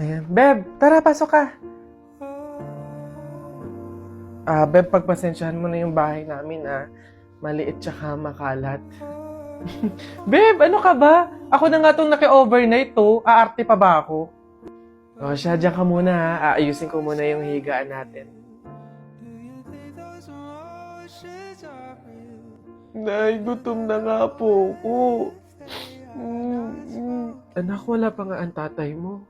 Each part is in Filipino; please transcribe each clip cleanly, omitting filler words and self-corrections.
Ayan. Beb, tara, pasok ka. Beb, pagpasensyahan mo na yung bahay namin, maliit tsaka makalat. Beb, ano ka ba? Ako na nga itong naki-overnight to. Aarte pa ba ako? O siya, dyan ka muna ha. Aayusin ko muna yung higaan natin. Nay, gutom na nga po ako. Anak, wala pa nga ang tatay mo.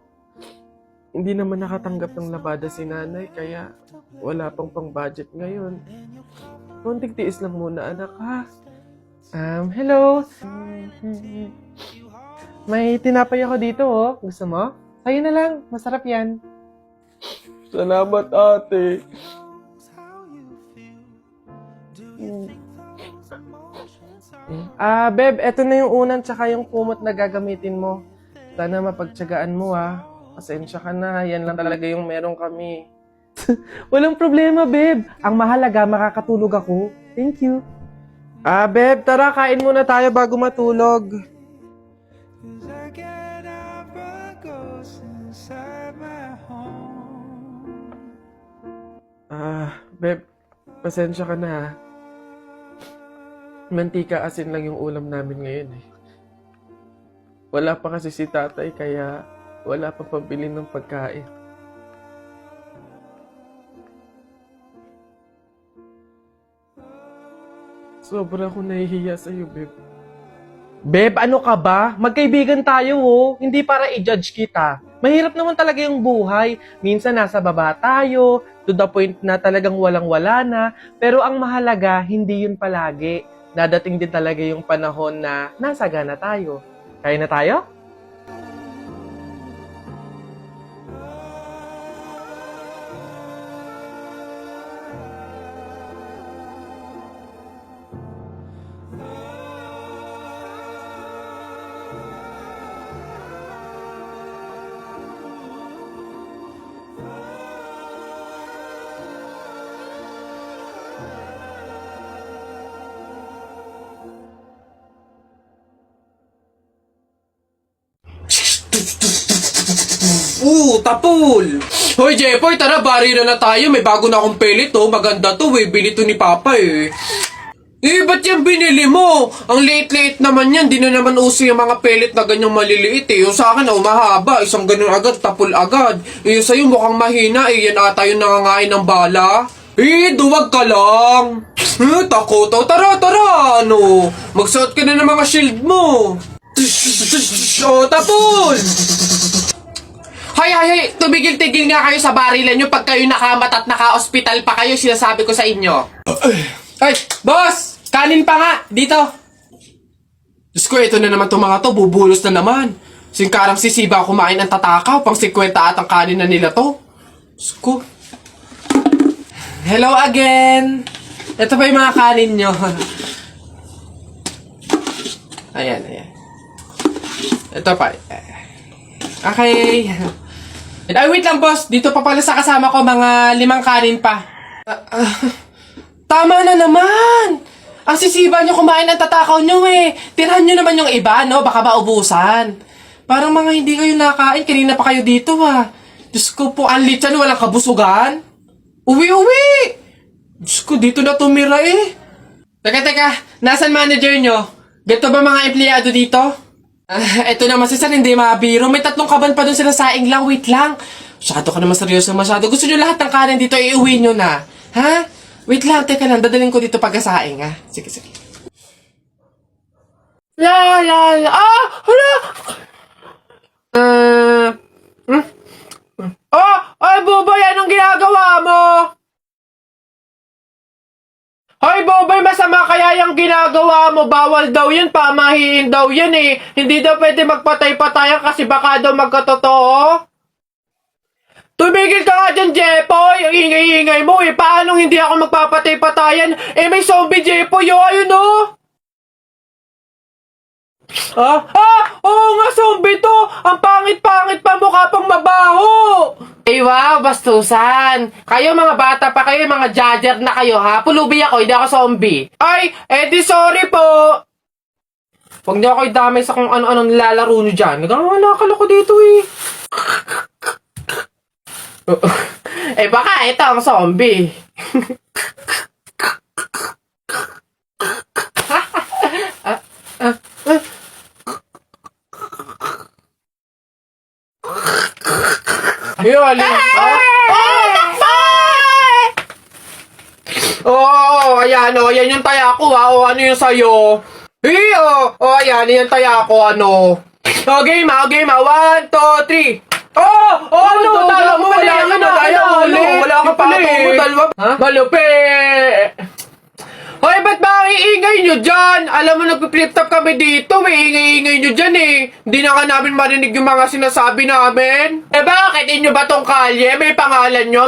Hindi naman nakatanggap ng labada si nanay, kaya wala pang pang-budget ngayon. Konting tiis lang muna, anak, ha? Hello? May tinapay ako dito, oh. Gusto mo? Sa'yo na lang. Masarap yan. Salamat, ate. Beb, eto na yung unan tsaka yung kumot na gagamitin mo. Sana mapagtyagaan mo, Pasensya ka na. Yan lang talaga yung meron kami. Walang problema, Beb. Ang mahalaga, makakatulog ako. Thank you. Beb, tara, kain muna tayo bago matulog. Beb, pasensya ka na, Mantika asin lang yung ulam namin ngayon, Wala pa kasi si tatay, kaya wala pa pambili ng pagkain. Sobra akong nahihiya sa'yo, Beb. Beb, ano ka ba? Magkaibigan tayo, Hindi para i-judge kita. Mahirap naman talaga yung buhay. Minsan nasa baba tayo, to the point na talagang walang-wala na. Pero ang mahalaga, hindi yun palagi. Dadating din talaga yung panahon na nasagana tayo. Kaya na tayo? Tapol! Hoy, Jepoy, tara, bari na tayo. May bago na akong pellet, Maganda to, bili to ni Papa, ba't yan binili mo? Ang liit-liit naman yan. Di na naman uso yung mga pellet na ganyang maliliit, Yung sa akin, mahaba. Isang ganun agad, tapol agad. Yung sa'yo mukhang mahina, Yan ata yung nangangain ng bala. Duwag ka lang. Takot. Tara, magsuot ka na ng mga shield mo. Tapol! Hay, tumigil-tigil nga kayo sa barilan nyo pag kayo nakamat at naka-hospital pa kayo, sinasabi ko sa inyo. Ay, boss! Kanin pa nga, dito. Diyos ko, ito na naman itong mga to, bubulos na naman. Singkarang sisiba kumain ang tatakaw, pang 50 at ang kanin na nila to. Diyos ko. Hello again! Ito pa yung mga kanin nyo. Ayan. Ito pa. Okay. Ay, wait lang, boss. Dito pa pala sa kasama ko, mga 5 kanin pa. Tama na naman! Ang sisiba nyo kumain ng tatakaw nyo, Tirahan nyo naman yung iba, Baka maubusan. Parang mga hindi kayo nakain. Kanina pa kayo dito, Diyos ko po, ang litsan, walang kabusugan. Uwi! Diyos ko, dito na tumira, Teka. Nasaan manager nyo? Ganito ba mga empleyado dito? Eto naman si Sir, hindi mabiro. May 3 kaban pa dun sila saing lang. Wait lang. Masyado ka naman seryoso masyado. Gusto nyo lahat ng kanin dito, iuwi nyo na. Ha? Wait lang, teka lang. Dadalhin ko dito pagkasaing, Sige. Hala! Ay, Bubay, anong ginagawa mo? Hoy, Bobay, masama kaya yung ginagawa mo. Bawal daw yan, pamahiin daw yan, Hindi daw pwede magpatay-patayan kasi baka daw magkatotoo. Tumigil ka nga dyan, Jepoy. Ang ingay-ingay mo, Paano hindi ako magpapatay-patayan? May zombie, Jepoy, ayun, Oo nga, zombie to. Ang pangit-pangit pa, mukha pang mabaho. Wow, bastusan. Kayo mga bata pa kayo, mga judger na kayo, Pulubi ako, hindi ako zombie. Ay, di sorry po. Huwag niyo ako idamay sa kung ano-ano nilalaro niyo dyan. Nagkakalala ko dito, Eh baka ito ang zombie. Ayun, alin. Oh, ayan, oh, yan yung taya ko, ha. Oh, ano yung sayo? Ayan, yan taya ko, ano. Oh, game, One, two, three. Ano, tala mo, wala ka na, wala ka pala, ha? Malupi. Hoy, ba't ba ang iingay nyo dyan? Alam mo, nagpi-flip top kami dito. May ingay-ingay nyo dyan eh. Hindi na nga namin marinig yung mga sinasabi namin. Eh bakit? Inyo ba tong kalye? May pangalan nyo,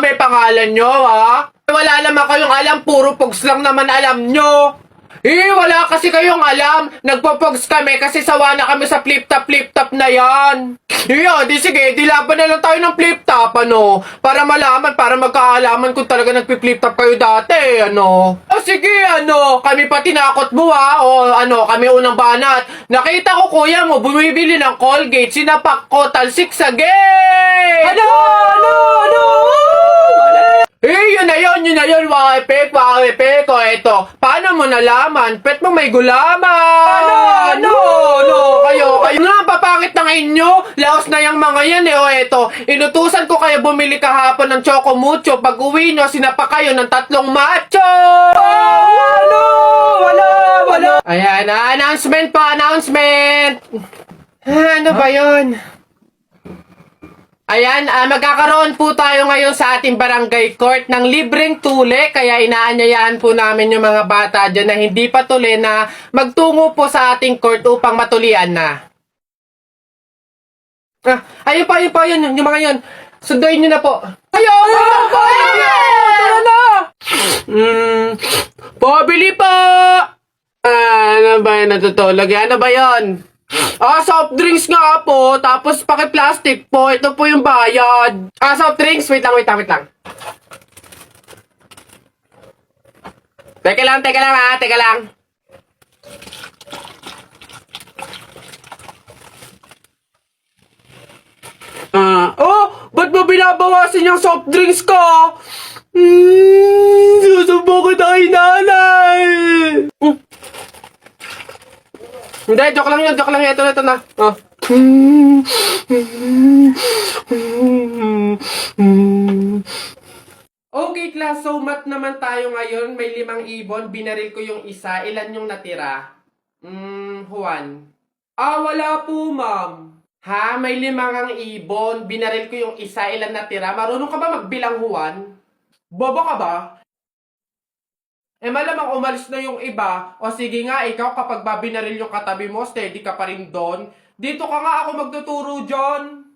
ha? Wala naman kayong alam. Puro pogs lang naman alam nyo. Wala kasi kayong alam. Nagpo-pogs kami kasi sawa na kami sa flip top na yan. Di sige, dilaban na lang tayo ng flip top, ano? Para malaman, para magkaalaman kung talaga nagpi-flip top kayo dati, ano? Sige, ano? Kami pa tinakot mo, ha? O, ano, kami unang banat. Nakita ko, kuya mo, bumibili ng Colgate, sinapak ko, talsik sa gate! Ano? Yun na yun, wakipek, o eto, paano mo nalaman? Pet mo may gulaman! Kayo nga, papangit ng inyo, laos na yung mga yan o eto, inutusan ko kayo bumili kahapon ng Choco Mucho, pag uwi nyo, sinapa kayo ng 3 macho! Wala! Ayan, announcement. Ano ba yun? Ayan, magkakaroon po tayo ngayon sa ating barangay court ng libreng tule, kaya inaanyayahan po namin yung mga bata dyan na hindi pa tuli na magtungo po sa ating court upang matulian na. Ayun pa, yung mga yun. Sunduin nyo na po. Ayun! Tara na! Pabili pa! Ano ba yun natutulog? Ano ba yun? Soft drinks nga po, tapos paki-plastic po. Ito po yung bayad. Soft drinks. Wait lang. Teka lang. Ba't mo binabawasan yung soft drinks ko? Susubo ko tayo, nanay. Hindi, joke lang yun. Ito na. Okay, class. So, math naman tayo ngayon. May 5 ibon. Binaril ko yung isa. Ilan yung natira? Juan. Wala po, ma'am. Ha? May 5 ang ibon. Binaril ko yung isa. Ilan natira? Marunong ka ba magbilang, Juan? Bobo ka ba? Malamang umalis na yung iba. O sige nga, ikaw kapag babinaril yung katabi mo, steady ka pa rin doon. Dito ka nga ako magtuturo, John.